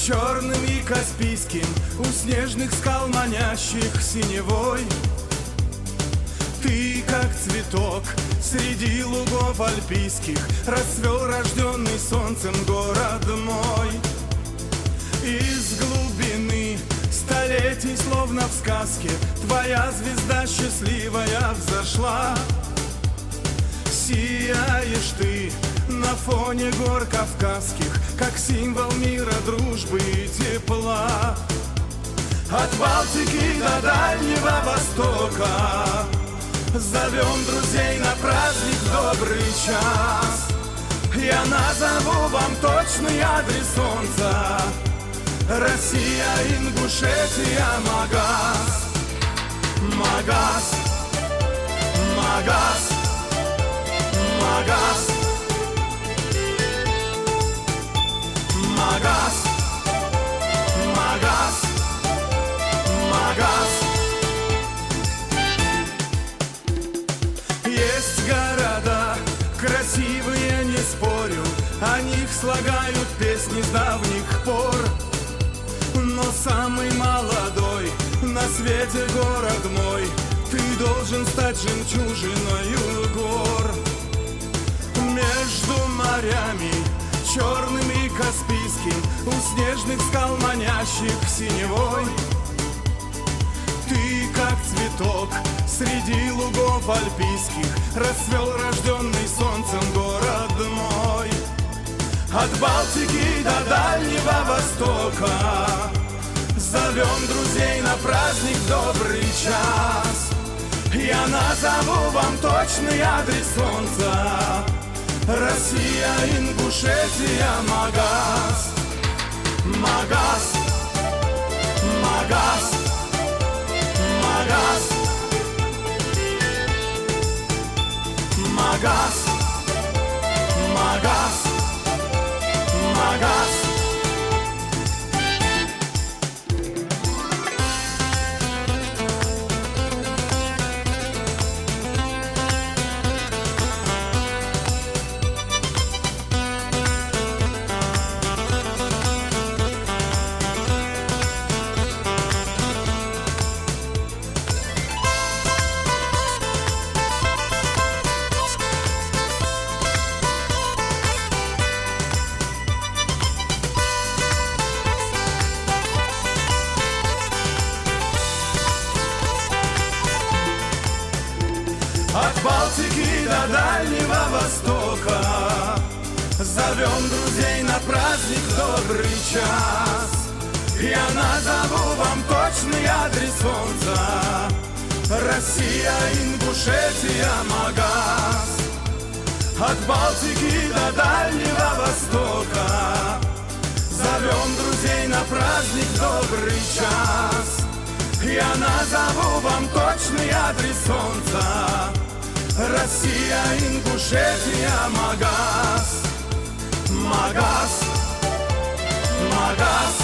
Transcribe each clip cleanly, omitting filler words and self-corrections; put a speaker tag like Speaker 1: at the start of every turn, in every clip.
Speaker 1: черным и каспийским, у снежных скал, манящих синевой. Ты, как цветок среди лугов альпийских, расцвел рожденный солнцем город мой. Из глубины столетий, словно в сказке, твоя звезда счастливая взошла. Сияешь ты на фоне гор кавказских, как символ мира, дружбы и тепла. От Балтики до Дальнего Востока зовем друзей на праздник в добрый час. Я назову вам точный адрес солнца: Россия, Ингушетия, Магас. Магас, Магас, Магас, Магас, Магас, Магас. Есть города красивые, не спорю, о них слагают песни с давних пор. Но самый молодой на свете город мой, ты должен стать жемчужиною гор. Между морями черным и каспийским, у снежных скал, манящих синевой. Ты, как цветок среди лугов альпийских, расцвел рожденный солнцем город мой. От Балтики до Дальнего Востока зовем друзей на праздник в добрый час. Я назову вам точный адрес солнца: Россия, Ингушетия, Магас. Магас, Магас, Магас, Магас, Магас, Магас. От Балтики до Дальнего Востока зовем друзей на праздник в добрый час. Я назову вам точный адрес солнца: Россия, Ингушетия, Магас. От Балтики до Дальнего Востока зовем друзей на праздник в добрый час. Я назову вам точный адрес солнца: Россия, Ингушетия, Магас. Магас, Магас,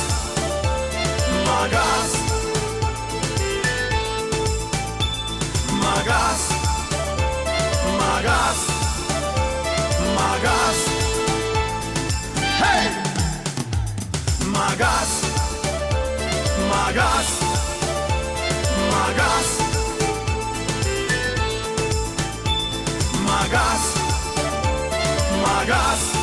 Speaker 1: Магас, Магас, Магас, Магас. Hey! Магас, Магас, Магас, Магас, Магас.